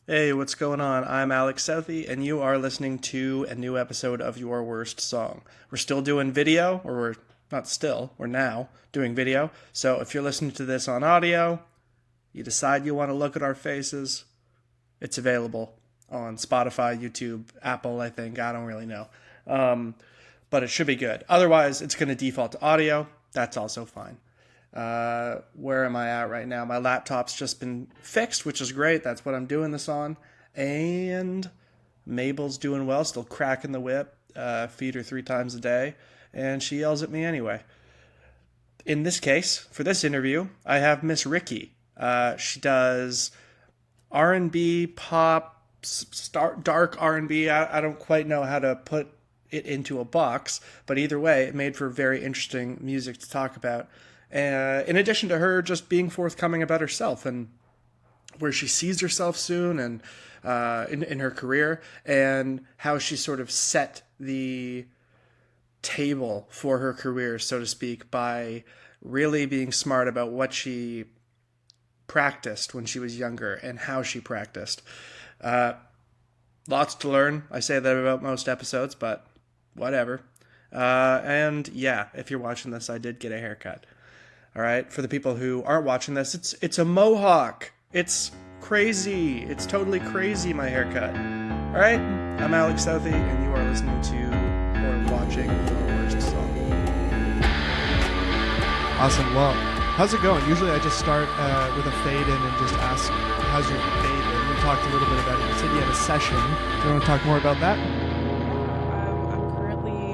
Hey, what's going on? I'm Alex Southey, and you are listening to a new episode of Your Worst Song. We're still doing video, or we're not still, we're now doing video. So if you're listening to this on audio, you decide you want to look at our faces, it's available on Spotify, YouTube, Apple, I think. I don't really know. But it should be good. Otherwise, it's going to default to audio. That's also fine. Where am I at right now? My laptop's just been fixed, which is great. That's what I'm doing this on. And Mabel's doing well, still cracking the whip. Feed her 3 times a day, and she yells at me anyway. In this case, for this interview, I have Miss Ricky. She does R&B, pop, dark R&B. I don't quite know how to put it into a box, but either way, it made for very interesting music to talk about. In addition to her just being forthcoming about herself and where she sees herself soon and in her career, and how she sort of set the table for her career, so to speak, by really being smart about what she practiced when she was younger and how she practiced. Lots to learn. I say that about most episodes, but whatever. And yeah, if you're watching this, I did get a haircut. All right, for the people who aren't watching this, it's a mohawk. It's crazy. It's totally crazy, my haircut. All right, I'm Alex Southey, and you are listening to or watching Your Worst Song. Awesome. Well, how's it going? Usually I just start with a fade in and just ask, how's your fade in? We talked a little bit about it. You said you had a session. Do you want to talk more about that? I'm currently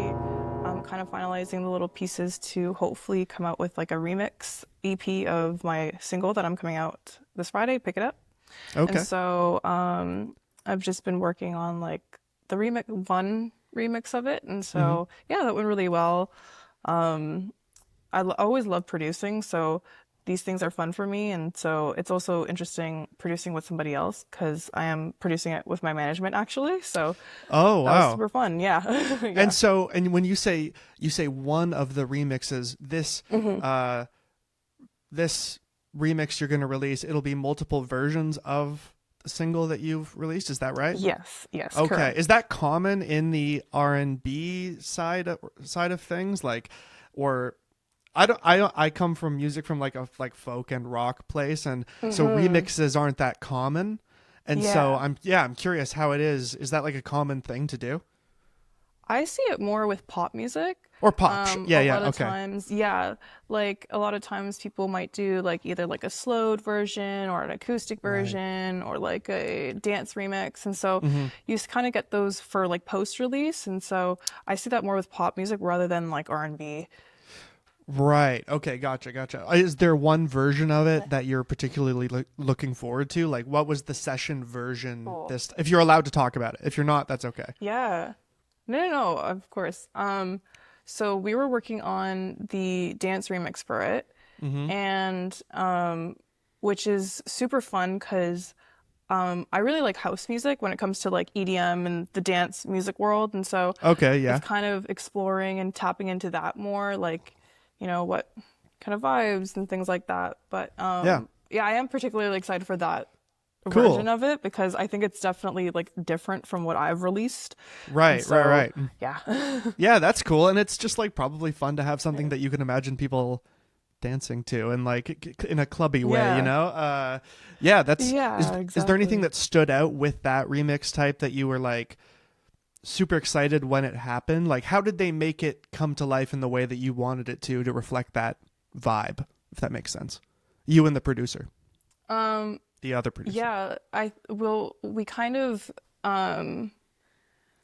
kind of finalizing the little pieces to hopefully come out with like a remix EP of my single that I'm coming out this Friday, Pick It Up. Okay. And so I've just been working on like the one remix of it. And so, yeah, that went really well. Always love producing, so these things are fun for me, and so it's also interesting producing with somebody else because I am producing it with my management actually. So Oh, that was wow. super fun. Yeah. Yeah. And when you say one of the remixes, this remix you're going to release, it'll be multiple versions of the single that you've released. Is that right? Yes. Okay. Correct. Is that common in the R&B side of things, like, or I come from music from like a folk and rock place, and so remixes aren't that common, and so I'm curious how it is. Is that like a common thing to do? I see it more with pop music. Or pop? A lot of times, like a lot of times people might do like either like a slowed version or an acoustic version or like a dance remix, and so you kind of get those for like post release, and so I see that more with pop music rather than like R&B. Right. Okay. Gotcha. Is there one version of it that you're particularly looking forward to? Like, what was the session version? Cool. If you're allowed to talk about it. If you're not, that's okay. Yeah. No, of course. So we were working on the dance remix for it, and which is super fun because I really like house music when it comes to like EDM and the dance music world, and so it's kind of exploring and tapping into that more, like, you know, what kind of vibes and things like that. But I am particularly excited for that version of it because I think it's definitely like different from what I've released. Right. Yeah. Yeah, that's cool, and it's just like probably fun to have something that you can imagine people dancing to and like in a clubby way, you know? Exactly. Is there anything that stood out with that remix type that you were like super excited when it happened? Like, how did they make it come to life in the way that you wanted it to reflect that vibe, if that makes sense? You and the producer. The other producer. Yeah, we kind of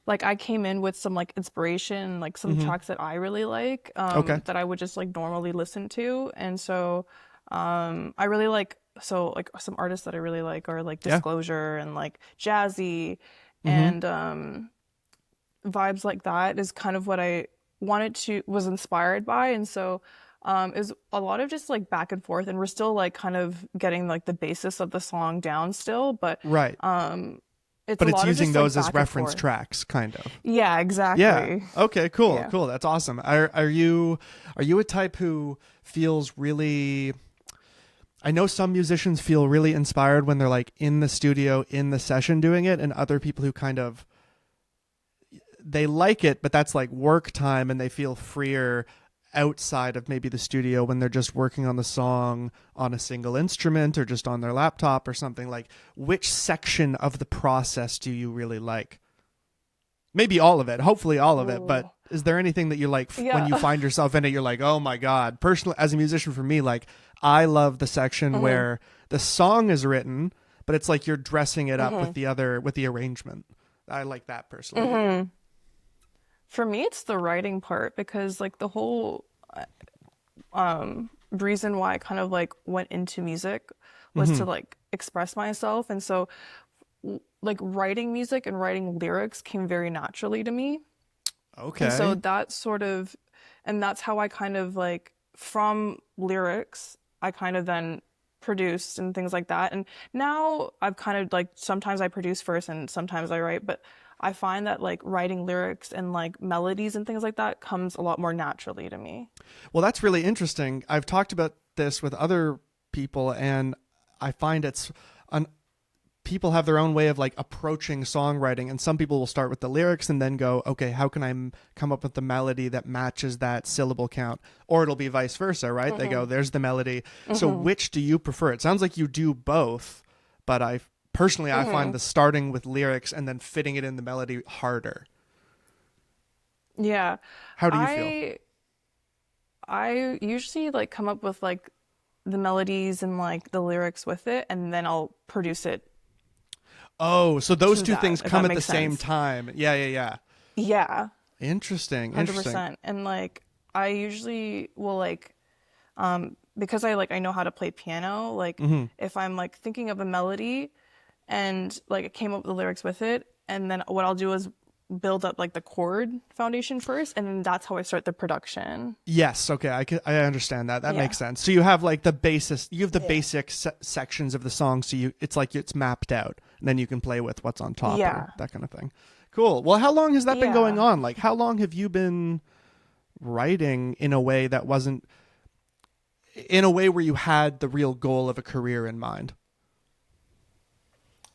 like I came in with some like inspiration, like some tracks that I really like, that I would just like normally listen to. And so I really like some artists that I really like are like Disclosure and like Jazzy and vibes like that is kind of what I was inspired by. And so is a lot of just like back and forth, and we're still like kind of getting like the basis of the song down still, but it's using those as reference tracks, kind of. Yeah, exactly. Yeah. Okay, cool. That's awesome. Are you a type who feels really I know some musicians feel really inspired when they're like in the studio, in the session doing it, and other people who kind of, they like it, but that's like work time and they feel freer outside of maybe the studio when they're just working on the song on a single instrument or just on their laptop or something. Like, which section of the process do you really like? Maybe all of it, hopefully all of it, but is there anything that you like when you find yourself in it, you're like, oh my God? Personally, as a musician, for me, like, I love the section where the song is written, but it's like you're dressing it up with the arrangement. I like that personally. For me, it's the writing part, because like the whole reason why I kind of like went into music was to like express myself. And so like writing music and writing lyrics came very naturally to me. Okay. And so that's how I kind of like, from lyrics, I kind of then produced and things like that. And now I've kind of like, sometimes I produce first and sometimes I write, but I find that like writing lyrics and like melodies and things like that comes a lot more naturally to me. Well, that's really interesting. I've talked about this with other people, and I find people have their own way of like approaching songwriting, and some people will start with the lyrics and then go, okay, how can I come up with the melody that matches that syllable count? Or it'll be vice versa, right? They go, there's the melody. So which do you prefer? It sounds like you do both, but I find the starting with lyrics and then fitting it in the melody harder. Yeah. How do you feel? I usually like come up with like the melodies and like the lyrics with it, and then I'll produce it. Oh, so those two things if come that at the makes same sense. time. Yeah. Yeah, Interesting. 100%. And like I usually will like because I know how to play piano, like if I'm like thinking of a melody and like I came up with the lyrics with it, and then what I'll do is build up like the chord foundation first, and then that's how I start the production. Yes. Okay. I understand that. That makes sense. So you have like the basic sections of the song. So it's like it's mapped out, and then you can play with what's on top. Or that kind of thing. Cool. Well, how long has that been going on? Like, how long have you been writing in a way that wasn't in a way where you had the real goal of a career in mind?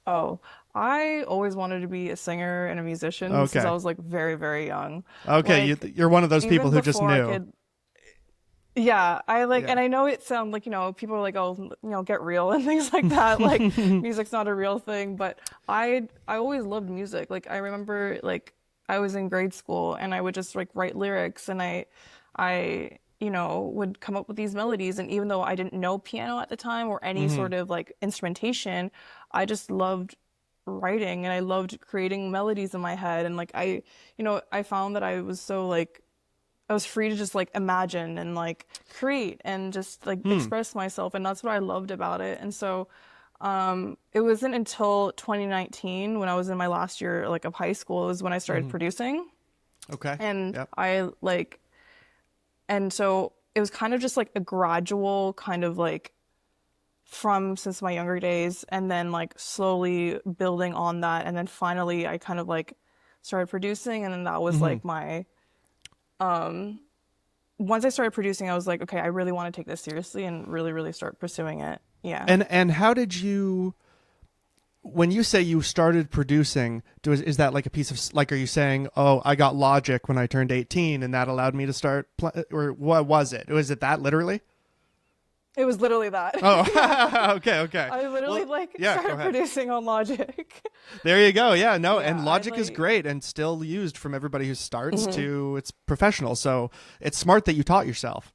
Oh, I always wanted to be a singer and a musician since I was like very, very young. Okay, Like, you're one of those people who just knew. And I know it sounds like, people are like, oh, get real and things like that. Like music's not a real thing, but I always loved music. Like I remember like I was in grade school and I would just like write lyrics, and I would come up with these melodies. And even though I didn't know piano at the time or any sort of like instrumentation, I just loved writing and I loved creating melodies in my head. And like I found that I was so like, I was free to just like imagine and like create and just like express myself. And that's what I loved about it. And so it wasn't until 2019, when I was in my last year like of high school, is when I started producing. Okay. And and so it was kind of just like a gradual kind of like since my younger days, and then like slowly building on that. And then finally I kind of like started producing, and then that was like my once I started producing, I was like, okay, I really want to take this seriously and really, really start pursuing it. Yeah. And how did you, when you say you started producing, is that like a piece of, like, are you saying, oh, I got Logic when I turned 18 and that allowed me to start, or what was it? Was it that literally? It was literally that. Oh, okay. I literally started producing on Logic. There you go. Yeah, no, and Logic is great and still used from everybody who starts to it's professional. So it's smart that you taught yourself.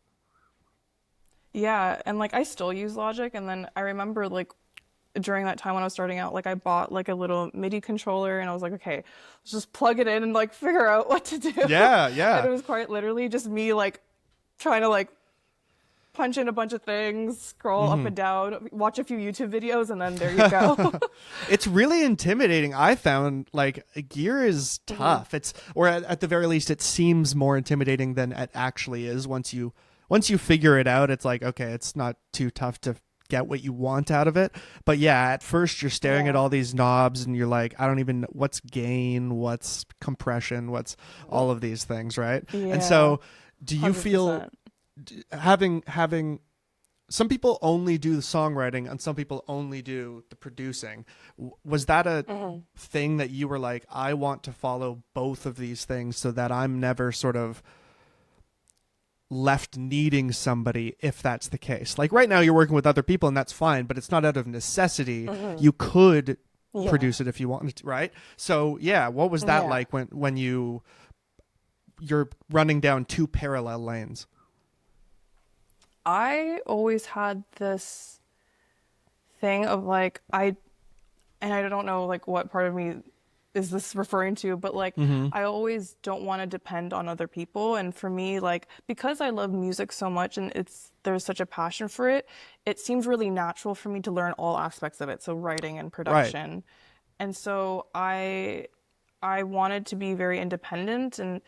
Yeah, and like I still use Logic, and then I remember like during that time when I was starting out, like I bought like a little MIDI controller, and I was like, okay, let's just plug it in and like figure out what to do. Yeah. And it was quite literally just me like trying to like punch in a bunch of things, scroll up and down, watch a few YouTube videos, and then there you go. It's really intimidating. I found like gear is tough. It's, or at the very least, it seems more intimidating than it actually is. Once you figure it out, it's like, okay, it's not too tough to get what you want out of it. But yeah, at first you're staring at all these knobs and you're like, I don't even know what's gain, what's compression, what's all of these things, right? Yeah. And so do you 100%. Feel having some people only do the songwriting and some people only do the producing. Was that a thing that you were like, I want to follow both of these things so that I'm never sort of left needing somebody if that's the case? Like right now you're working with other people and that's fine, but it's not out of necessity. You could produce it if you wanted to, right? So yeah, what was that like when you're running down two parallel lanes? I always had this thing of like and I don't know like what part of me is this referring to, but like I always don't want to depend on other people. And for me, like because I love music so much and there's such a passion for it, it seems really natural for me to learn all aspects of it. So writing and production. Right. And so I wanted to be very independent, and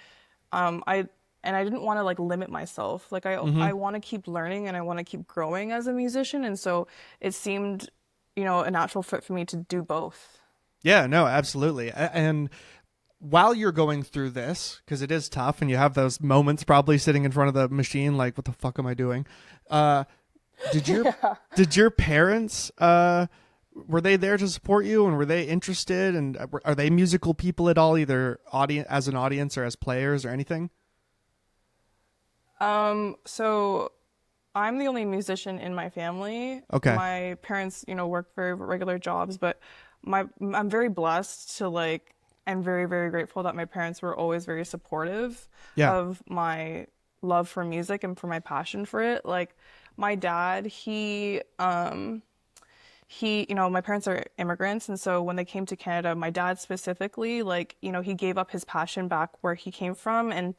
I didn't want to like limit myself. Like I want to keep learning and I want to keep growing as a musician. And so it seemed, a natural fit for me to do both. Yeah, no, absolutely. And while you're going through this, because it is tough and you have those moments probably sitting in front of the machine, like, what the fuck am I doing? Did your parents, were they there to support you, and were they interested, and are they musical people at all, either as an audience or as players or anything? So I'm the only musician in my family. Okay. My parents, work very regular jobs, but I'm very blessed to like, and very, very grateful that my parents were always very supportive of my love for music and for my passion for it. Like my dad, he, my parents are immigrants. And so when they came to Canada, my dad specifically, like, he gave up his passion back where he came from. And,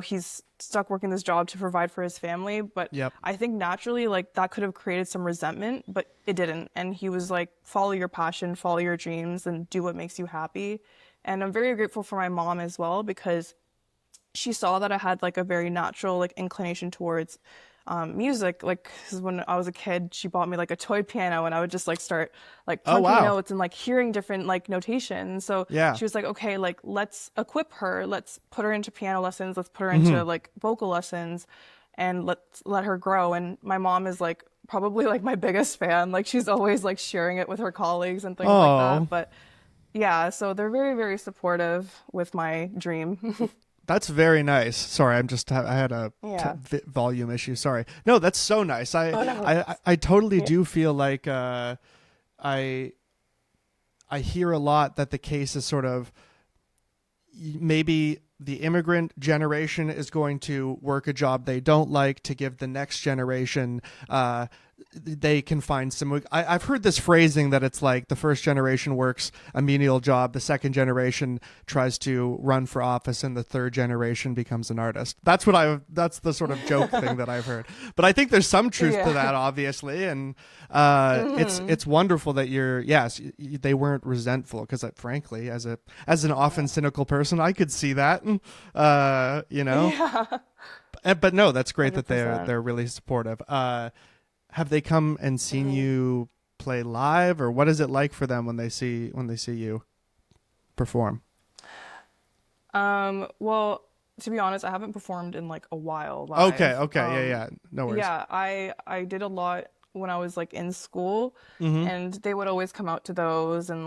he's stuck working this job to provide for his family. But I think naturally, like, that could have created some resentment, but it didn't. And he was like, follow your passion, follow your dreams, and do what makes you happy. And I'm very grateful for my mom as well, because she saw that I had like a very natural like inclination towards music. Like 'cause when I was a kid, she bought me like a toy piano, and I would just like start like plunking notes and like hearing different like notations. So she was like, okay, like let's equip her, let's put her into piano lessons, let's put her into like vocal lessons, and let's let her grow. And my mom is like probably like my biggest fan. Like she's always like sharing it with her colleagues and things like that. But yeah, so they're very, very supportive with my dream. That's very nice. Sorry, I had a volume issue. Sorry. No, that's so nice. I totally do feel like I hear a lot that the case is sort of maybe the immigrant generation is going to work a job they don't like to give the next generation they can find some. I've heard this phrasing that it's like the first generation works a menial job, the second generation tries to run for office, and the third generation becomes an artist. That's the sort of joke thing that I've heard. But I think there's some truth to that, obviously, and it's wonderful that they weren't resentful, because frankly, as an often cynical person, I could see that, But no, that's great 100%. That they're really supportive. Have they come and seen you play live, or what is it like for them when they see you perform? Well, to be honest, I haven't performed in like a while live. Okay. No worries. Yeah, I did a lot when I was like in school, and they would always come out to those, and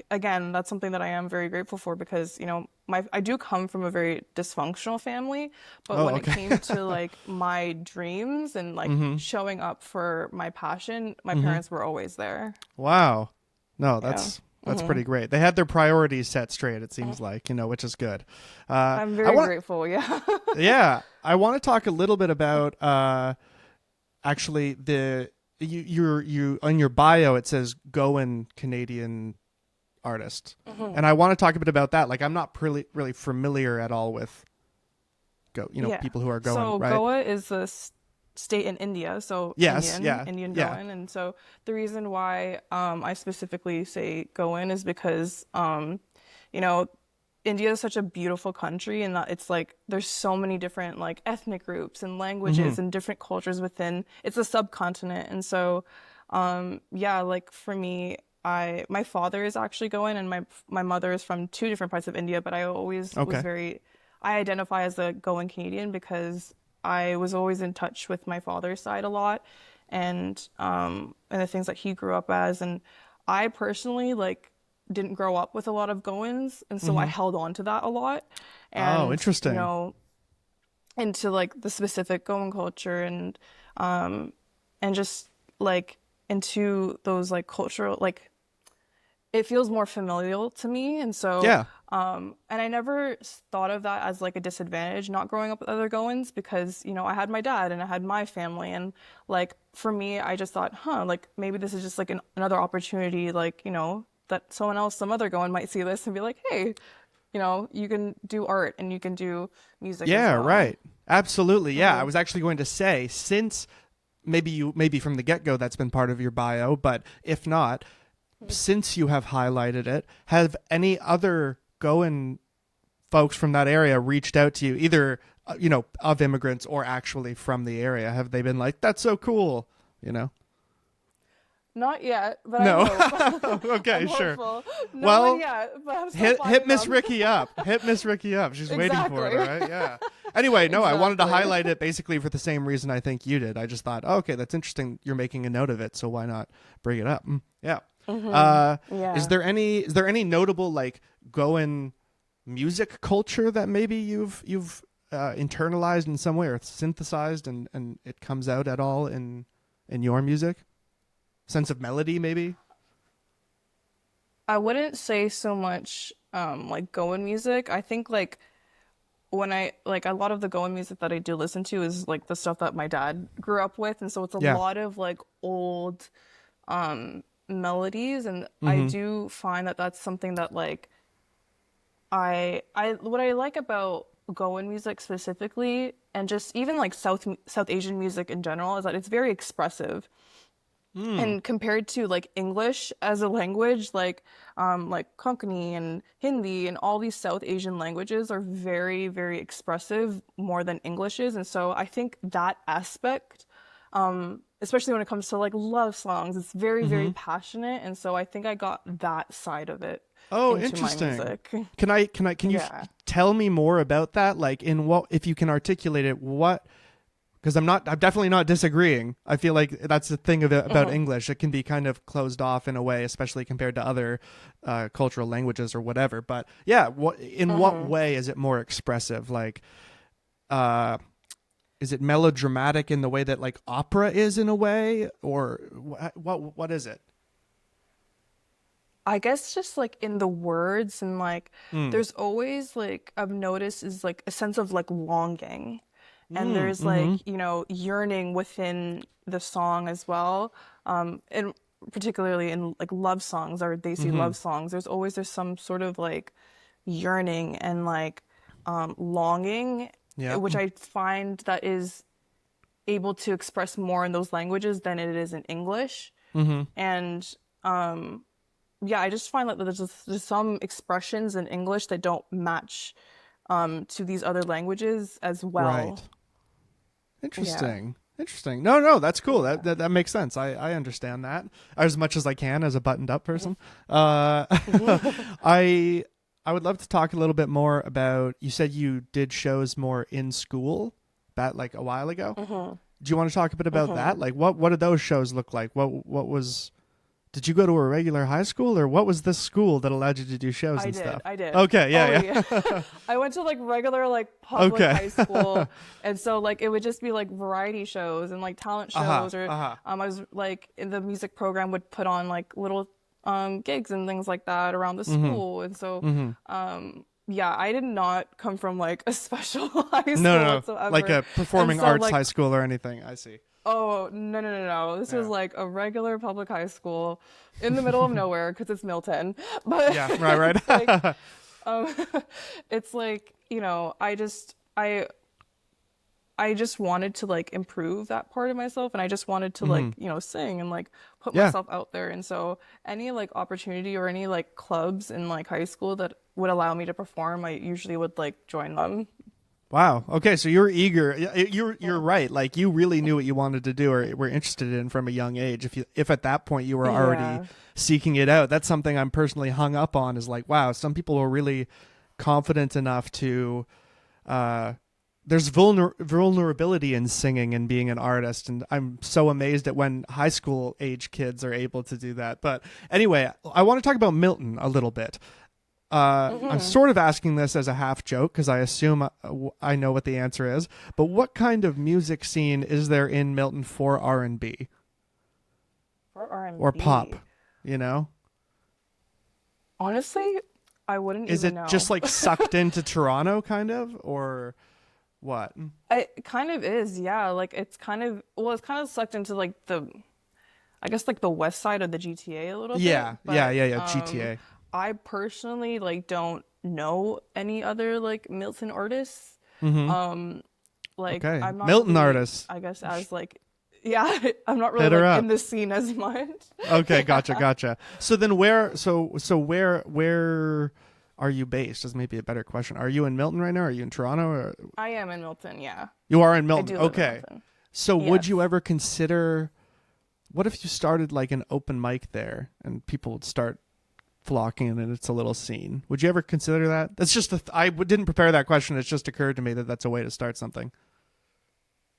again, that's something that I am very grateful for, because I do come from a very dysfunctional family, but when it came to like my dreams and like showing up for my passion, my parents were always there. Wow. No, that's pretty great. They had their priorities set straight, it seems like, which is good. I'm very grateful. Yeah. Yeah. I want to talk a little bit about actually you on your bio, it says Goan Canadian artist, and I want to talk a bit about that. Like, I'm not really familiar at all with people who are Goan. So right? Goa is a state in India, so Indian Goan, and so the reason why I specifically say Goan is because India is such a beautiful country, and that it's like there's so many different like ethnic groups and languages and different cultures within. It's a subcontinent, and so like for me, my father is actually Goan, and my mother is from two different parts of India, but I always was I identify as a Goan Canadian, because I was always in touch with my father's side a lot, and the things that he grew up as. And I personally like didn't grow up with a lot of Goans, and so I held on to that a lot. Oh, And interesting. into like the specific Goan culture, and just like into those like cultural, like it feels more familial to me. And so Yeah. and I never thought of that as like a disadvantage not growing up with other Goans, because I had my dad and I had my family, and like for me I just thought, like maybe this is just like another opportunity, like that someone else, some other Goan might see this and be like, hey, you can do art and you can do music as Yeah, well. right. Absolutely. Yeah, I was actually going to say, since maybe from the get-go that's been part of your bio, but if not, since you have highlighted it, have any other Goan folks from that area reached out to you, either of immigrants or actually from the area? Have they been like, that's so cool, you know? Not yet, but I No. hope. Okay, I'm sure. hopeful. No Well, one yet, but I'm still Hit finding Miss them. Ricky up. Hit Miss Ricky up. She's waiting for it, Exactly. all right? Yeah. Anyway, no, I wanted to Exactly. highlight it basically for the same reason I think you did. I just thought, okay, that's interesting. You're making a note of it, so why not bring it up? Yeah. Is Yeah. there any notable like Goan music culture that maybe you've internalized in some way or synthesized and it comes out at all in your music? Sense of melody, maybe? I wouldn't say so much like Goan music. I think like when I like a lot of the Goan music that I do listen to is like the stuff that my dad grew up with, and so it's a Yeah. lot of like old melodies, and I Mm-hmm. do find that that's something that like I what I like about Goan music specifically, and just even like South Asian music in general, is that it's very expressive. Mm. And compared to like English as a language, like Konkani and Hindi and all these South Asian languages are very, very expressive more than English is. And so I think that aspect, especially when it comes to like love songs, it's very, very Mm-hmm. passionate. And so I think I got that side of it Oh, into my interesting. music. Can you Yeah. tell me more about that? Like, in what, if you can articulate it, what? Because I'm definitely not disagreeing. I feel like that's the thing about English. It can be kind of closed off in a way, especially compared to other cultural languages or whatever. But yeah, in what way is it more expressive? Like, uh, is it melodramatic in the way that like opera is in a way, or what is it? I guess just like in the words, and like Mm. there's always like I've noticed is like a sense of like longing, and Mm. there's Mm-hmm. like yearning within the song as well, and particularly in like love songs or Desi Mm-hmm. love songs, there's some sort of like yearning and like longing, Yeah. which I find that is able to express more in those languages than it is in English. Mm-hmm. And yeah, I just find that there's some expressions in English that don't match to these other languages as Right. well. Yeah. Interesting. Interesting. No, no, that's cool. That makes sense. I understand that as much as I can as a buttoned up person. Uh, I I would love to talk a little bit more about. You said you did shows more in school, that like a while ago. Do you want to talk a bit about that? Like, what did those shows look like? What was? Did you go to a regular high school, or what was this school that allowed you to do shows I and did. stuff? I did. Okay. Oh Yeah. yeah. I went to like regular like Yeah. public Okay. high school, and so like it would just be like variety shows and like talent Uh-huh. shows, or Uh-huh. I was like in the music program would put on like little gigs and things like that around the Mm-hmm. school. And so Mm-hmm. yeah, I did not come from like a special high No, school no, like whatsoever. a And performing so arts like high school or anything. I see. oh, no, no, no, no. This was Yeah. like a regular public high school in the middle of nowhere because it's Milton. But Yeah. Right. it's like, Right. um, it's like, I just wanted to like improve that part of myself, and I just wanted to Mm-hmm. like, sing and like put Yeah. myself out there. And so any like opportunity or any like clubs in like high school that would allow me to perform, I usually would like join them. Wow. Okay, so you're eager. You're right. Like you really knew what you wanted to do or were interested in from a young age. If at that point you were already Yeah. seeking it out, that's something I'm personally hung up on. Is like, wow, some people are really confident enough to, uh, there's vulnerability in singing and being an artist, and I'm so amazed at when high school age kids are able to do that. But anyway, I want to talk about Milton a little bit. I'm sort of asking this as a half joke because I assume I know what the answer is. But what kind of music scene is there in Milton for R&B? For R&B or pop? You know, honestly, I wouldn't is even it know. just like sucked into Toronto, kind of, or what? It kind of is, yeah. Like it's kind of sucked into like I guess like the west side of the GTA a little Yeah, bit. But, yeah. GTA. I personally like don't know any other like Milton artists. Like Okay, I'm not Milton really, artists. I guess as like yeah, I'm not really Hit her like up. in the scene as much. Okay, gotcha. So then where are you based? Is maybe a better question. Are you in Milton right now? Are you in Toronto? Or... I am in Milton, yeah. You are in I Milton. do live in Okay. Milton. So would Yes. you ever consider, what if you started like an open mic there and people would start flocking and it's a little scene? Would you ever consider that? That's just didn't prepare that question. It's just occurred to me that that's a way to start something.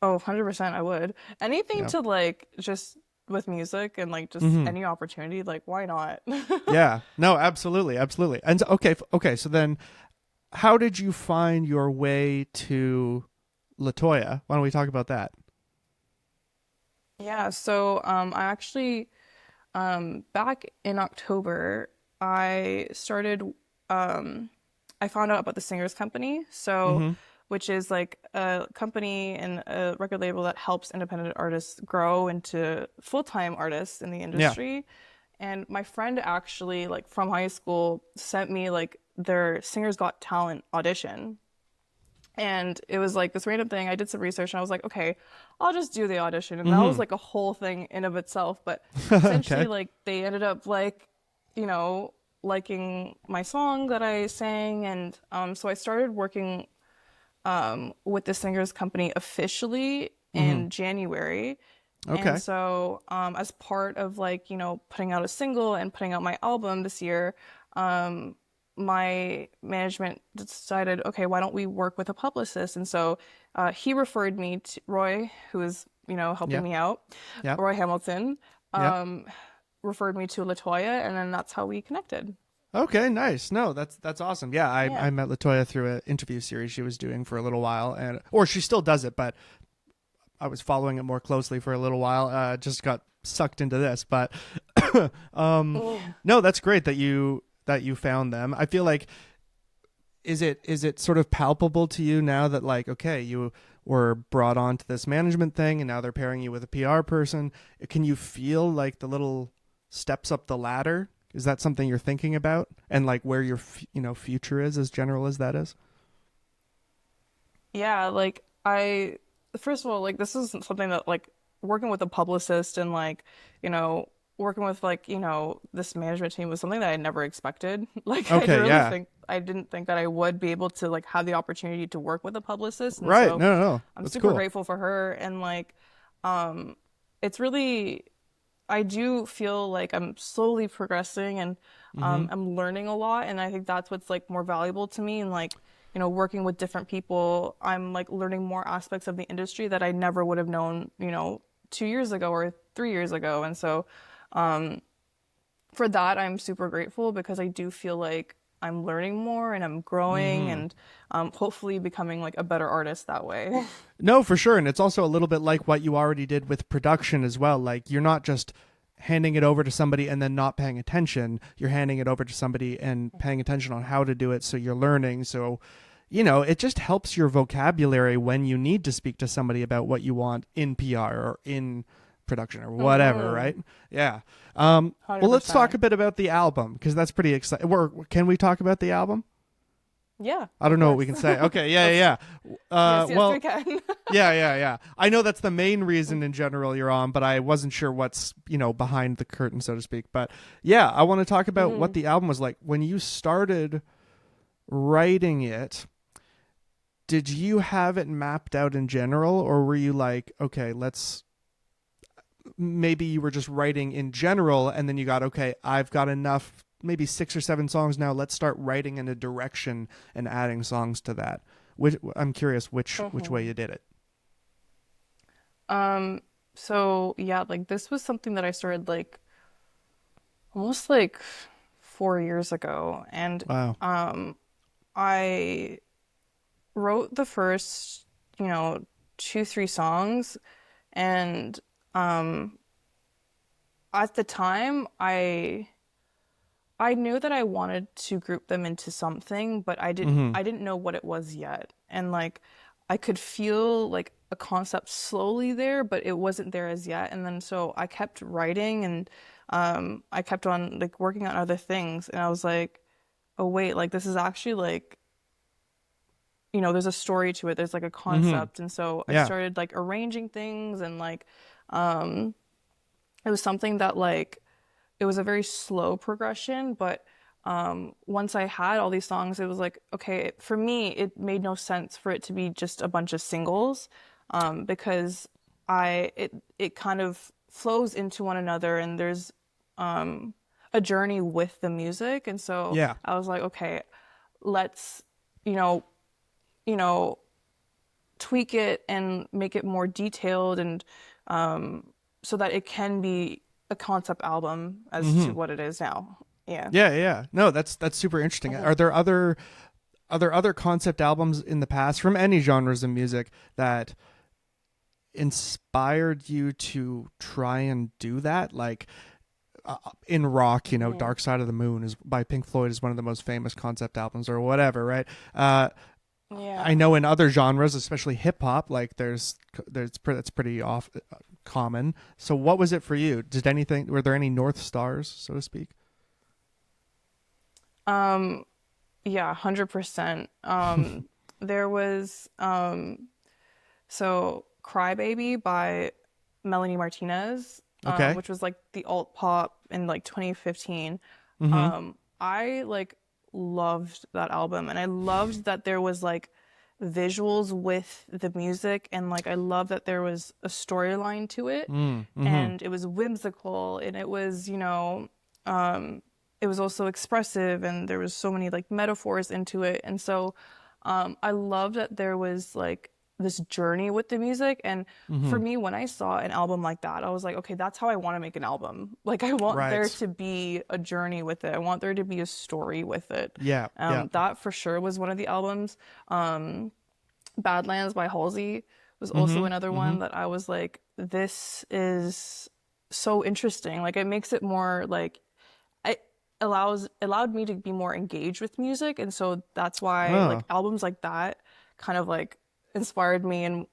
Oh, 100% I would. Anything Yeah. to like just with music and like just any opportunity, like why not? Yeah, no, absolutely. And okay, so then how did you find your way to LaToya? Why don't we talk about that? Yeah, so I actually back in October I started I found out about the Singers Company. So which is like a company and a record label that helps independent artists grow into full-time artists in the industry. And my friend actually, like from high school, sent me like their Singers Got Talent audition. And it was like this random thing. I did some research and I was like, okay, I'll just do the audition. And that was like a whole thing in of itself. But essentially, like they ended up like, you know, liking my song that I sang. And so I started working with the Singers Company officially in January. Okay. And so as part of like, you know, putting out a single and putting out my album this year, my management decided, okay, why don't we work with a publicist? And so he referred me to Roy, who is, you know, helping me out. Yep. Roy Hamilton referred me to LaToya, and then that's how we connected. Okay, nice. No, that's awesome. Yeah, I met LaToya through an interview series she was doing for a little while, or she still does it, but I was following it more closely for a little while. Just got sucked into this, but no, that's great that you found them. I feel like is it sort of palpable to you now that like, okay, you were brought on to this management thing and now they're pairing you with a PR person? Can you feel like the little steps up the ladder? Is that something you're thinking about, and like where your future is, as general as that is? Yeah, like first of all, like this is something that like working with a publicist and like, you know, working with like, you know, this management team was something that I never expected. Like Okay, I didn't think that I would be able to like have the opportunity to work with a publicist. And right. so No. I'm That's super cool. grateful for her. And like, it's really, I do feel like I'm slowly progressing and I'm learning a lot. And I think that's what's like more valuable to me. And like, you know, working with different people, I'm like learning more aspects of the industry that I never would have known, you know, 2 years ago or 3 years ago. And so for that, I'm super grateful because I do feel like I'm learning more and I'm growing and hopefully becoming like a better artist that way. No, for sure. And it's also a little bit like what you already did with production as well. Like you're not just handing it over to somebody and then not paying attention. You're handing it over to somebody and paying attention on how to do it. So you're learning. So, you know, it just helps your vocabulary when you need to speak to somebody about what you want in PR or in production or whatever, right? Yeah. Well, let's talk a bit about the album because that's pretty exciting. Can we talk about the album? Yeah. I don't know what we can say. Okay, yeah. Yes, well, we can. yeah. I know that's the main reason in general you're on, but I wasn't sure what's, you know, behind the curtain, so to speak. But yeah, I want to talk about what the album was like. When you started writing it, did you have it mapped out in general, or were you like, okay, maybe you were just writing in general and then you got, okay, I've got enough, maybe 6 or 7 songs now, let's start writing in a direction and adding songs to that? I'm curious which way you did it. So yeah, like this was something that I started like almost like 4 years ago, and Wow. I wrote the first, you know, two, three songs, and at the time I knew that I wanted to group them into something, but Mm-hmm. I didn't know what it was yet. And like I could feel like a concept slowly there, but it wasn't there as yet. And then so I kept writing, and I kept on like working on other things, and I was like, oh wait, like this is actually like, you know, there's a story to it. There's like a Mm-hmm. concept. And so I Yeah. started like arranging things, and like um it was something that like it was a very slow progression, but once I had all these songs, it was like, okay, for me, it made no sense for it to be just a bunch of singles, because it kind of flows into one another, and there's a journey with the music, and so Yeah. I was like, okay, let's, you know, you know, tweak it and make it more detailed, and so that it can be a concept album as Mm-hmm. to what it is now. Yeah. Yeah, yeah. No, that's super interesting. Mhm. Are there other concept albums in the past from any genres of music that inspired you to try and do that? Like in rock, you know, Mhm. Dark Side of the Moon is by Pink Floyd is one of the most famous concept albums or whatever, right? I Yeah. know in other genres, especially hip hop, like that's pretty common. So what was it for you? Were there any North Stars, so to speak? Um, yeah, 100%. There was so Crybaby by Melanie Martinez, Okay. which was like the alt pop in like 2015. Mm-hmm. I like loved that album, and I loved that there was like visuals with the music, and like I love that there was a storyline to it, Mm-hmm. and it was whimsical, and it was, you know, it was also expressive, and there was so many like metaphors into it. And so I love that there was like this journey with the music. And Mm-hmm. for me, when I saw an album like that, I was like, okay, that's how I want to make an album. Like I want there Right. to be a journey with it. I want there to be a story with it. Yeah. Yeah. That for sure was one of the albums. Badlands by Halsey was also Mm-hmm. another Mm-hmm. one that I was like, this is so interesting. Like it makes it more like it allowed me to be more engaged with music, and so that's why like Oh. albums like that kind of like inspired me and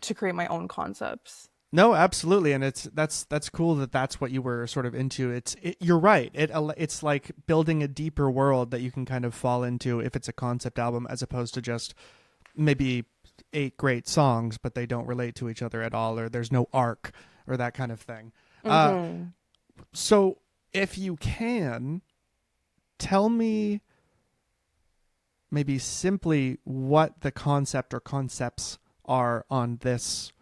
to create my own concepts. No, absolutely, and that's cool that that's what you were sort of into. You're right. It's like building a deeper world that you can kind of fall into if it's a concept album, as opposed to just maybe 8 great songs, but they don't relate to each other at all, or there's no arc or that kind of thing. Uh, Hmm. so if you can tell me maybe simply what the concept or concepts are on this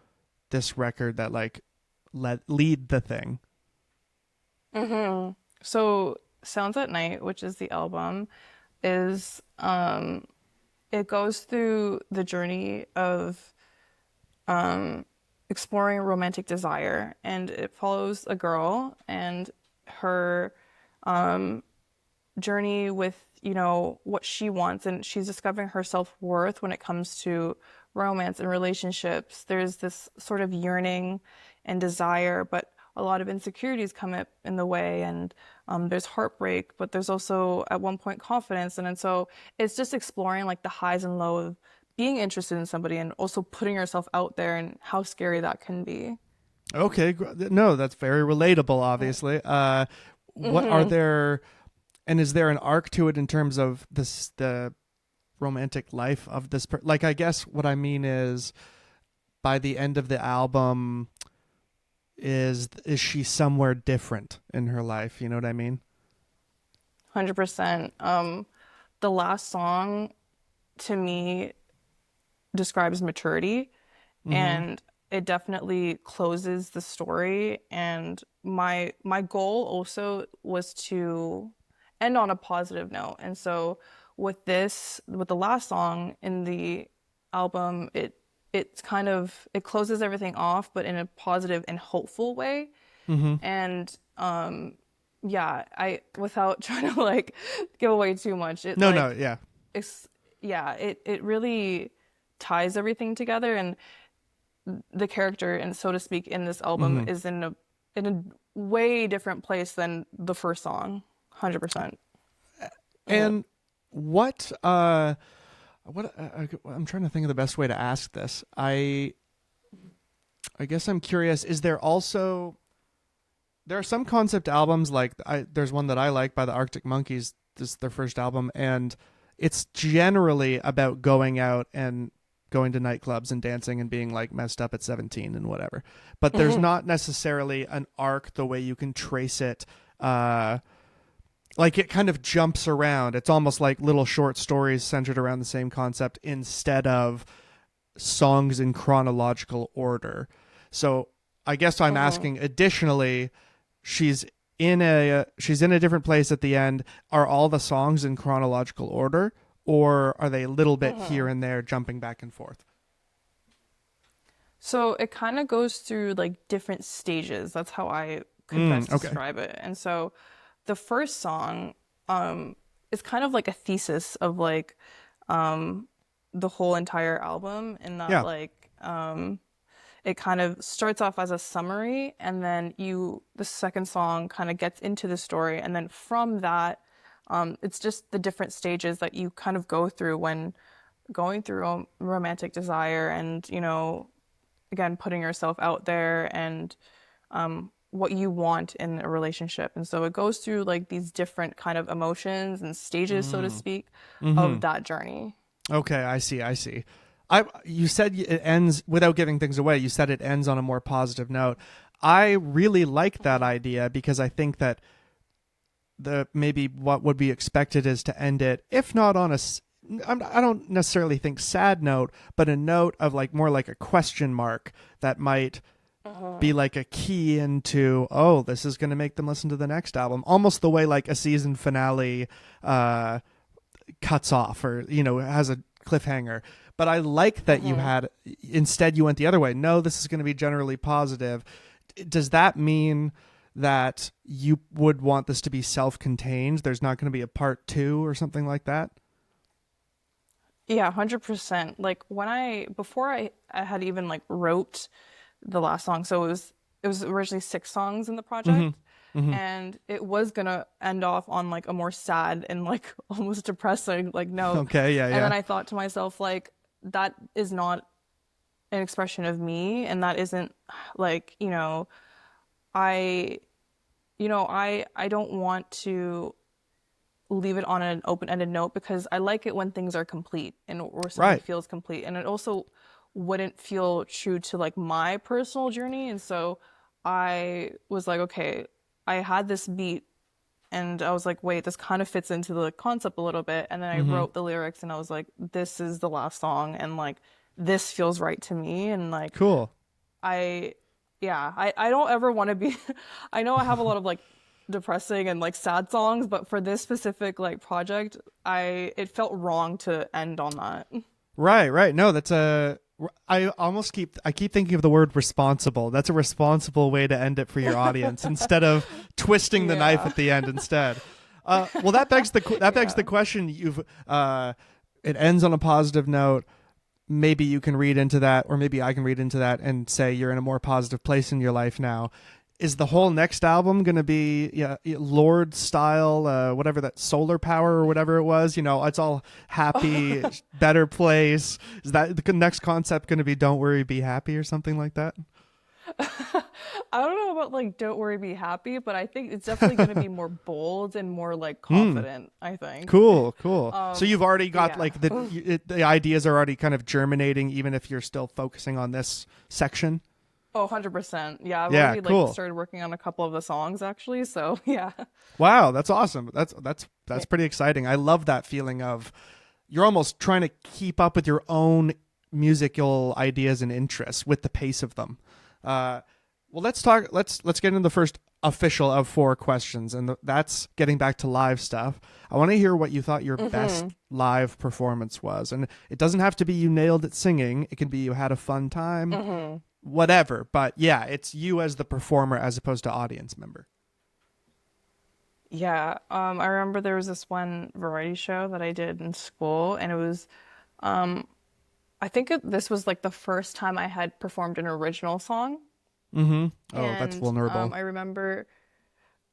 record that like lead the thing. Hmm. So Sounds at Night, which is the album, is it goes through the journey of um exploring romantic desire, and it follows a girl and her journey with, you know, what she wants, and she's discovering her self-worth when it comes to romance and relationships. There's this sort of yearning and desire, but a lot of insecurities come up in the way, and there's heartbreak, but there's also at one point confidence, and so it's just exploring like the highs and lows of being interested in somebody, and also putting yourself out there, and how scary that can be. Okay, no, that's very relatable. Obviously, what are Hmm. there? And is there an arc to it in terms of the romantic life of this? Like, I guess what I mean is, by the end of the album, is she somewhere different in her life? You know what I mean? 100%. The last song to me describes maturity, Mm-hmm. and it definitely closes the story. And my goal also was to end on a positive note. And so with the last song in the album, it's kind of, it closes everything off, but in a positive and hopeful way. And yeah, I, without trying to like give away too much, it's, yeah, it really ties everything together, and the character, and so to speak, in this album is in a way different place than the first song, 100%. And what I'm trying to think of the best way to ask this. I guess I'm curious, is there also, there are some concept albums, like there's one that I like by the Arctic Monkeys, this is their first album, and it's generally about going out and going to nightclubs and dancing and being like messed up at 17 and whatever. But there's not necessarily an arc the way you can trace it. Like it kind of jumps around. It's almost like little short stories centered around the same concept instead of songs in chronological order. So I guess I'm asking, additionally, she's in a different place at the end. Are all the songs in chronological order, or are they a little bit here and there jumping back and forth? So it kind of goes through like different stages. That's how I could best describe it. And so the first song is kind of like a thesis of like the whole entire album, in that like it kind of starts off as a summary, and then the second song kind of gets into the story, and then from that it's just the different stages that you kind of go through when going through romantic desire, and again, putting yourself out there, and what you want in a relationship. And so it goes through like these different kind of emotions and stages, so to speak, of that journey. Okay, I see. You said it ends, without giving things away, you said it ends on a more positive note. I really like that idea, because I think that maybe what would be expected is to end it, if not on I don't necessarily think sad note, but a note of like more like a question mark that might be like a key into, oh, this is going to make them listen to the next album, almost the way like a season finale cuts off, or has a cliffhanger. But I like that instead you went the other way. No, this is going to be generally positive. Does that mean that you would want this to be self-contained? There's not going to be a part 2 or something like that? Yeah, 100%. Like before I had even like wrote the last song, so it was originally 6 songs in the project, and it was gonna end off on like a more sad and like almost depressing like note. Okay, yeah. And then I thought to myself, like, that is not an expression of me, and that isn't like, I don't want to leave it on an open-ended note, because I like it when things are complete or something feels complete, and it also wouldn't feel true to like my personal journey. And so I was like, okay, I had this beat, and I was like, wait, this kind of fits into the concept a little bit. And then I wrote the lyrics, and I was like, this is the last song, and like this feels right to me. And like, cool. I don't ever want to be I know I have a lot of like depressing and like sad songs, but for this specific like project, it felt wrong to end on that. Right. No, that's I keep thinking of the word responsible. That's a responsible way to end it for your audience, instead of twisting the knife at the end instead. Well, that begs the question. It ends on a positive note. Maybe you can read into that, or maybe I can read into that and say you're in a more positive place in your life now. Is the whole next album going to be Lord style, whatever that Solar Power or whatever it was? It's all happy, better place. Is that the next concept going to be Don't Worry, Be Happy or something like that? I don't know about like Don't Worry, Be Happy, but I think it's definitely going to be more bold and more like confident, I think. Cool. So you've already got like the ideas are already kind of germinating, even if you're still focusing on this section? Oh, 100%. Yeah, I've already like started working on a couple of the songs actually, so yeah. Wow, that's awesome. That's pretty exciting. I love that feeling of you're almost trying to keep up with your own musical ideas and interests with the pace of them. Well, let's get into the first official of 4 questions, and that's getting back to live stuff. I want to hear what you thought your best live performance was, and it doesn't have to be you nailed it singing. It can be you had a fun time, whatever. But yeah, it's you as the performer as opposed to audience member. Yeah, I remember there was this one variety show that I did in school, and it was, I think this was like the first time I had performed an original song. Oh, that's And vulnerable. I remember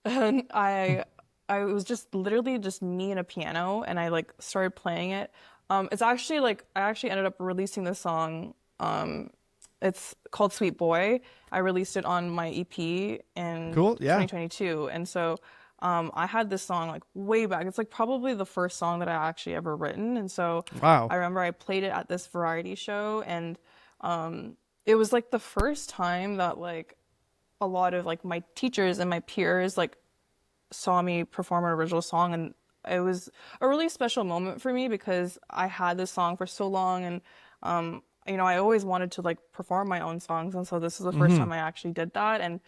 I was just literally just me and a piano, and I like started playing it. It's actually like I actually ended up releasing this song. It's called Sweet Boy. I released it on my EP in Cool, yeah. 2022, and so I had this song like way back. It's like probably the first song that I actually ever written, and so Wow. I remember I played it at this variety show, and it was like the first time that like a lot of like my teachers and my peers like saw me perform an original song, and it was a really special moment for me because I had this song for so long, and you know, I always wanted to like perform my own songs, and so this is the first time I actually did that. And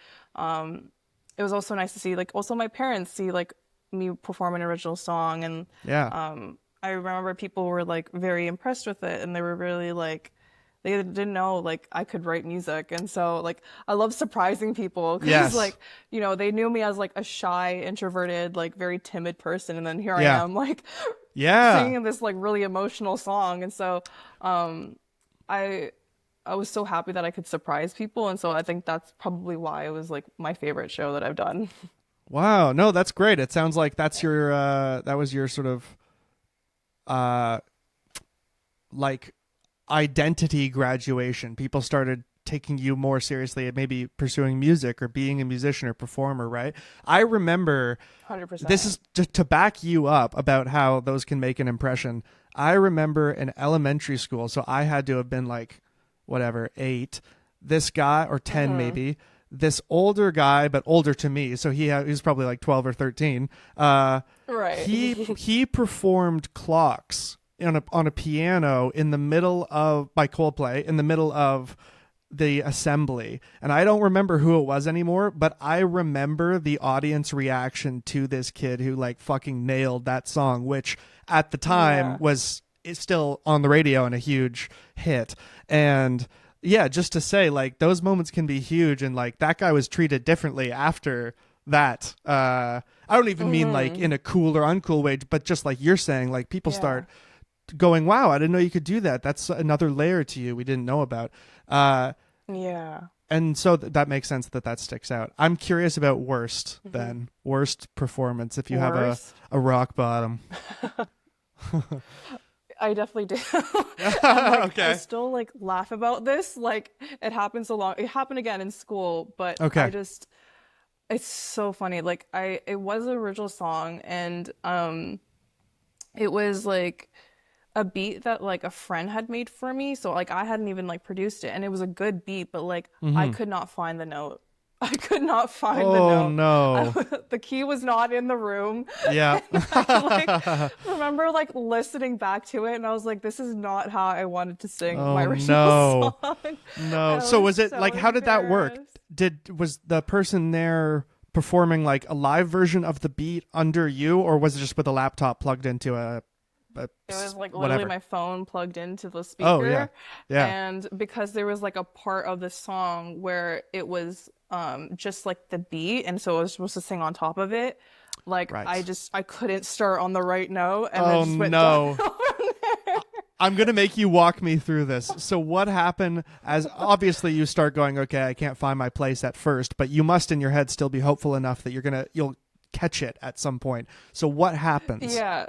it was also nice to see like also my parents see like me perform an original song, and Yeah. I remember people were like very impressed with it, and they were really like they didn't know like I could write music. And so like I love surprising people because Yes. like, you know, they knew me as like a shy, introverted, like very timid person, and then here Yeah. I am like Yeah. singing this like really emotional song. And so I I was so happy that I could surprise people, and so I think that's probably why it was like my favorite show that I've done. Wow. No, that's great. It sounds like that's your that was your sort of like identity graduation. People started taking you more seriously at maybe pursuing music or being a musician or performer, right? I remember 100%. this is to back you up about how those can make an impression. I remember in elementary school, so I had to have been like whatever 8, this guy, or 10 maybe, this older guy, but older to me, so he was probably like 12 or 13. Right. He performed Clocks on a piano in the middle of by Coldplay in the middle of the assembly, and I don't remember who it was anymore, but I remember the audience reaction to this kid who like fucking nailed that song, which at the time was still on the radio and a huge hit. And yeah, just to say, like, those moments can be huge, and like that guy was treated differently after that. I don't even mean like in a cool or uncool way, but just like you're saying, like people start going, wow, I didn't know you could do that. That's another layer to you we didn't know about. Yeah. And so that makes sense that sticks out. I'm curious about worst then. Worst performance, if you Worst? have a rock bottom. I definitely do. Like, Okay. I still like laugh about this. Like it happened so long. It happened again in school, but Okay. it's so funny. Like it was an original song, and it was like a beat that like a friend had made for me. So like I hadn't even like produced it, and it was a good beat, but like I could not find the note. I could not find the note. Oh no. The key was not in the room. Yeah. I like remember like listening back to it, and I was like, this is not how I wanted to sing my original song. No. And I So was it so like, how did that work? embarrassed. Was the person there performing like a live version of the beat under you, or was it just with a laptop plugged into a It was like whatever? literally my phone plugged into the speaker. Oh, yeah. Yeah. And because there was like a part of the song where it was just like the beat, and so I was supposed to sing on top of it. Like Right. I couldn't start on the right note, and Oh, then just went no. down from there. I'm going to make you walk me through this. So what happened as obviously you start going, okay, I can't find my place at first, but you must in your head still be hopeful enough that you'll catch it at some point. So what happens? Yeah.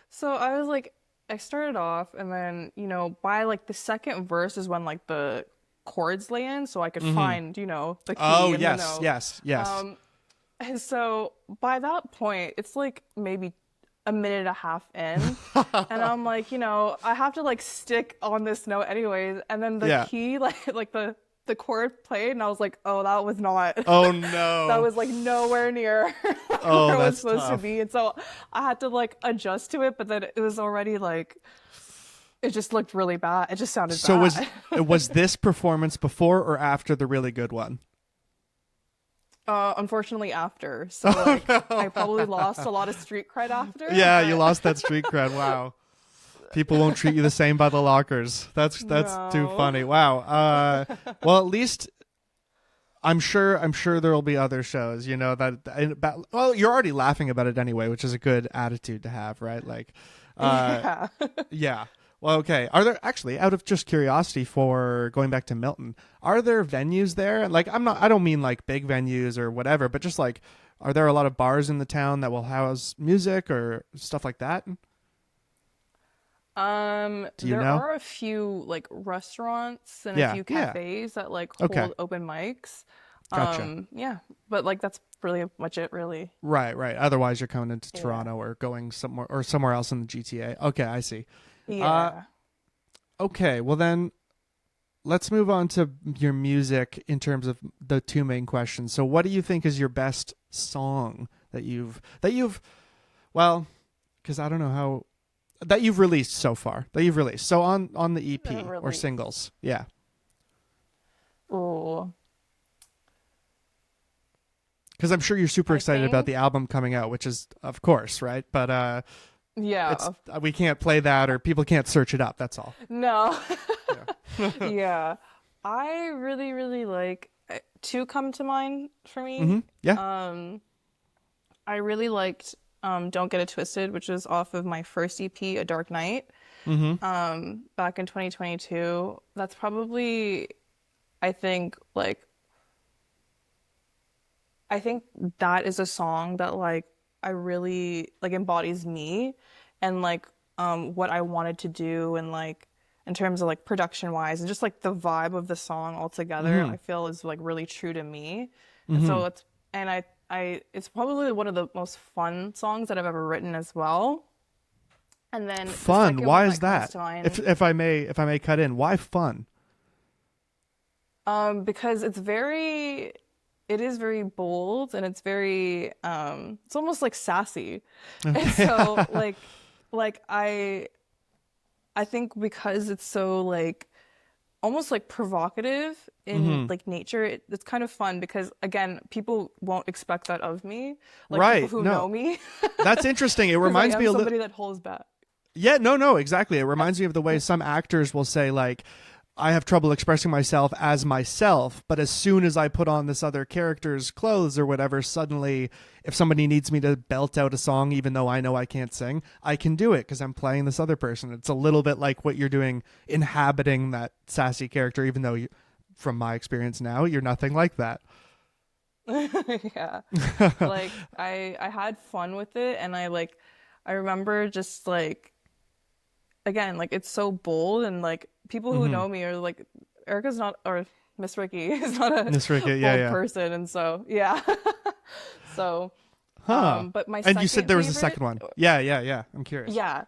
So I was like, I started off, and then, you know, by like the second verse is when like the chords lay in, so I could find, you know, the key Oh, and yes, the note. yes. And so by that point, it's like maybe a minute and a half in, and I'm like, you know, I have to like stick on this note anyways. And then the key, like the chord played, and I was like, oh, that was not. Oh no. That was like nowhere near where Oh, it was that's supposed to tough. be. And so I had to like adjust to it, but then it was already like, it just looked really bad. It just sounded So bad. was this performance before or after the really good one? Unfortunately after. So like I probably lost a lot of street cred after. Yeah, you but lost that street cred. Wow. People won't treat you the same by the lockers. That's too No. funny. Wow. Well, at least I'm sure there'll be other shows, you know, well, you're already laughing about it anyway, which is a good attitude to have, right? Like Yeah. yeah. Well, okay. Are there actually, out of just curiosity, for going back to Milton, are there venues there? Like I don't mean like big venues or whatever, but just like, are there a lot of bars in the town that will house music or stuff like that? Do you There know? are a few like restaurants and a Yeah. few Yeah. cafes that like Okay. hold open mics. Gotcha. Yeah, but like that's really much it, really. Right, right. Otherwise, you're coming into Yeah. Toronto or going somewhere else in the GTA. Okay, I see. Uh, Yeah. okay. Well, then let's move on to your music in terms of the two main questions. So, what do you think is your best song that you've well, because I don't know how that you've released so far that you've released. So on the EP or Release. singles, yeah. Oh, Because I'm sure you're super I excited about think the album coming out, which is of course right, but it's yeah. we can't play that or people can't search it up. That's all. No. Yeah. Yeah. I really, really like two come to mind for me. Yeah. I really liked Don't Get It Twisted, which was off of my first EP, A Dark Night, back in 2022. That's probably, I think, I think that is a song that like I really like embodies me and like what I wanted to do and like in terms of like production wise and just like the vibe of the song altogether, I feel is like really true to me. And so it's probably one of the most fun songs that I've ever written as well. And then the Fun. second Why one is that comes that? to mind, If I may cut in, why fun? because it is very bold and it's very it's almost like sassy. And so like I think because it's so like almost like provocative in like nature, it's kind of fun because again, people won't expect that of me. Like people Right. who No. know me. That's interesting. It Because I reminds am me a little. somebody that holds back. Yeah, no, exactly. It reminds me of the way some actors will say, like, I have trouble expressing myself as myself, but as soon as I put on this other character's clothes or whatever, suddenly, if somebody needs me to belt out a song, even though I know I can't sing, I can do it because I'm playing this other person. It's a little bit like what you're doing, inhabiting that sassy character, even though, from my experience now, you're nothing like that. Yeah. Like I had fun with it and I remember just like again, like it's so bold and like people who know me are like Erica's not or Miss Ricky is not a Miss Ricky, bold yeah. person and so yeah. So Huh. but my And you said second there was a favorite, second one. Yeah. I'm curious. yeah.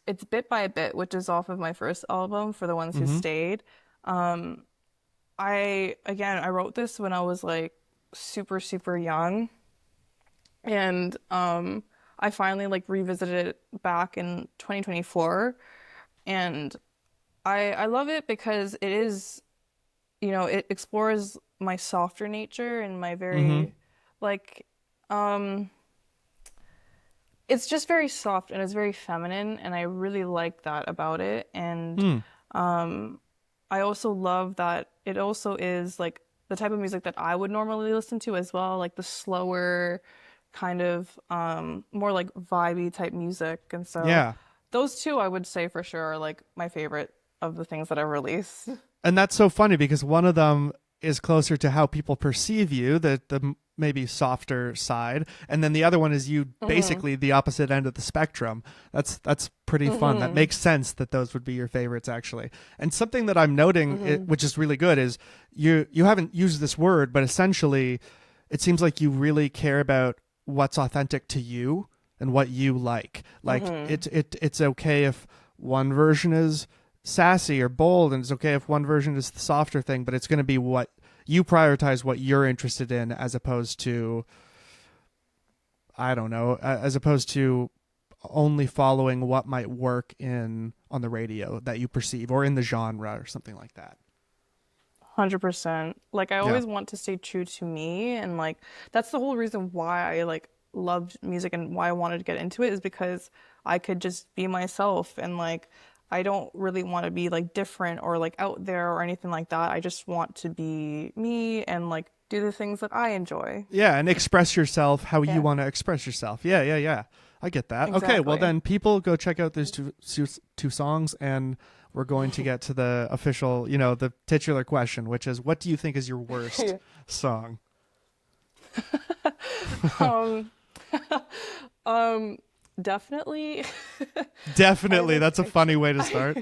It's Bit by Bit, which is off of my first album For the Ones Who Stayed. I wrote this when I was like super, super young. And I finally like revisited it back in 2024. And I love it because it is, you know, it explores my softer nature and my very like it's just very soft and it's very feminine and I really like that about it. And I also love that it also is like the type of music that I would normally listen to as well, like the slower kind of more like vibey type music. And so Yeah. those two I would say for sure are like my favorite of the things that I've released. And that's so funny because one of them is closer to how people perceive you, the maybe softer side, and then the other one is you basically the opposite end of the spectrum. That's pretty fun. That makes sense that those would be your favorites actually. And something that I'm noting, which is really good, is you haven't used this word, but essentially it seems like you really care about what's authentic to you and what you like. Like it's okay if one version is sassy or bold, and it's okay if one version is the softer thing, but it's going to be what you prioritize, what you're interested in, as opposed to, I don't know, as opposed to only following what might work on the radio that you perceive or in the genre or something like that. 100%. Like I Yeah. always want to stay true to me, and like that's the whole reason why I like loved music and why I wanted to get into it is because I could just be myself, and like I don't really want to be like different or like out there or anything like that. I just want to be me and like do the things that I enjoy. Yeah, and express yourself how you Yeah, want to express yourself. Yeah, yeah, yeah. I get that. Okay, well exactly. then people go check out those two songs, and we're going to get to the official, the titular question, which is, what do you think is your worst Yeah. song? Um, um, definitely. I Definitely, like that's a funny way to start.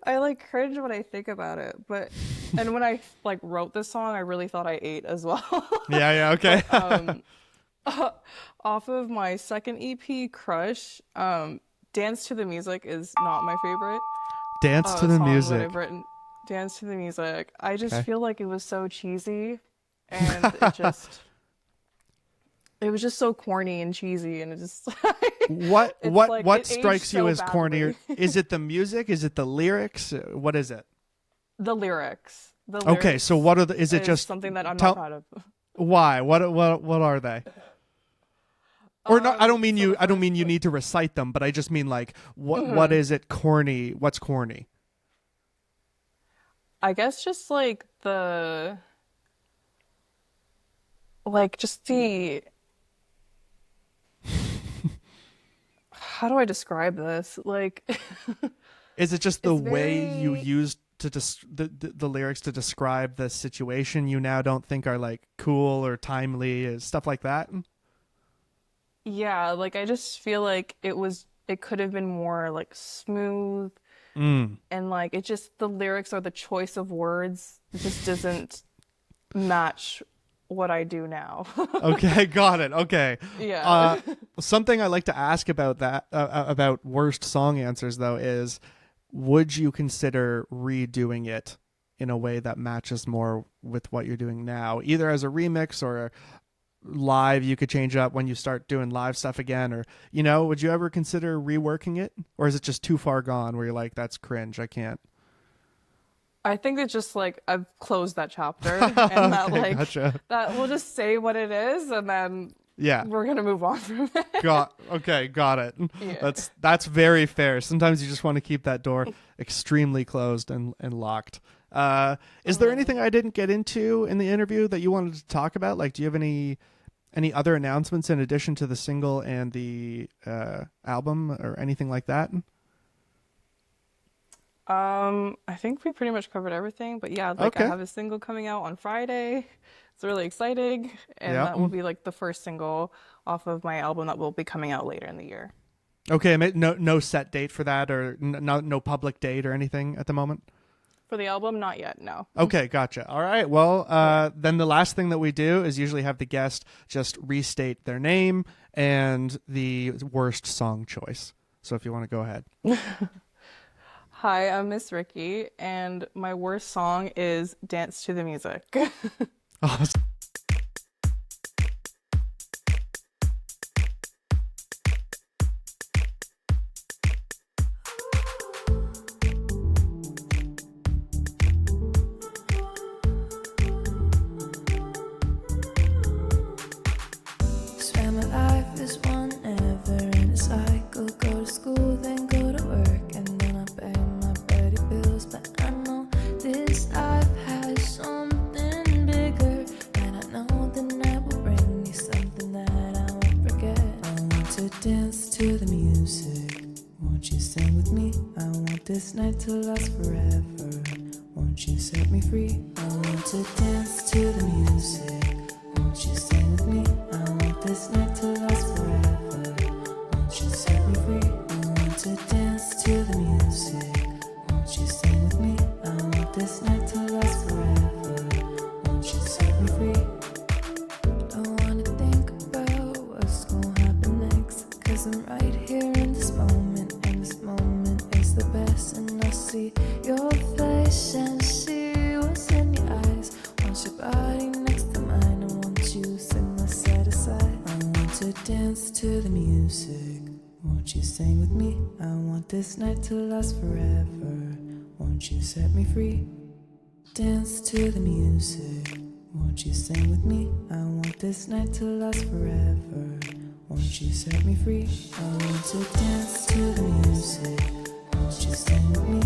I like cringe when I think about it, but and when I like wrote this song, I really thought I ate as well. Yeah, yeah, okay. But off of my second EP, Crush, Dance to the Music is not my favorite Dance to the song that music. I've written. Dance to the Music. I just Okay. feel like it was so cheesy, and it was just so corny and cheesy, and it just What it's what like what it aged strikes you so as corny? badly. Is it the music? Is it the lyrics? What is it? The lyrics. The Okay, so lyrics what are is it is just something that I'm not tell proud of. why? What are they? Or not, So the I don't first mean you one. need to recite them, but I just mean like what is it corny? What's corny? I guess just like like just the how do I describe this? Like Is it just the it's way you very used to the lyrics to describe the situation you now don't think are like cool or timely, stuff like that? yeah, like I just feel like it could have been more like smooth Mm. and like it just the lyrics or the choice of words just doesn't match what I do now. Okay, got it. Okay. Yeah. Uh, something I like to ask about that about worst song answers though is, would you consider redoing it in a way that matches more with what you're doing now, either as a remix or live? You could change up when you start doing live stuff again, or would you ever consider reworking it, or is it just too far gone where you're like, that's cringe, I can't? I think it's just like I've closed that chapter and that Okay, like gotcha. that we'll just say what it is and then Yeah. we're gonna move on from it. Got it. Yeah. That's very fair. Sometimes you just want to keep that door extremely closed and locked. Is there anything I didn't get into in the interview that you wanted to talk about? Like, do you have any other announcements in addition to the single and the album or anything like that? I think we pretty much covered everything, but yeah, like I Okay. have a single coming out on Friday. It's really exciting, and Yeah. that will be like the first single off of my album that will be coming out later in the year. Okay. No set date for that, or no public date or anything at the moment. For the album, not yet, no. Okay, gotcha. All right. Well, Yeah. then the last thing that we do is usually have the guest just restate their name and the worst song choice. So if you want to go ahead. Hi, I'm Miss Ricky, and my worst song is Dance to the Music. Awesome. Swear my life is one never-ending cycle. Go to school, then go to work, and then I pay my petty bills. But I know this life has something bigger, and I know the night will bring me something that I won't forget. I want to dance to the music. Won't you sing with me? I want this night to last forever. Won't you set me free? I want to dance to the music. Won't you sing with me? I want this night to last forever. Won't you set me free? I want to dance to the music. Won't you sing with me? I want this night to last forever. Won't you set me free? Don't wanna think about what's gonna happen next, 'cause I'm right here in this moment, and this moment is the best. And I see your face and see what's in your eyes. Want your body next to mine, I want you sitting side to side. I want to dance to the music. Won't you sing with me? I want this night to last forever. Won't you set me free? Dance to the music. Won't you sing with me? I want this night to last forever. Won't you set me free? I want to dance to the music. Won't you sing with me?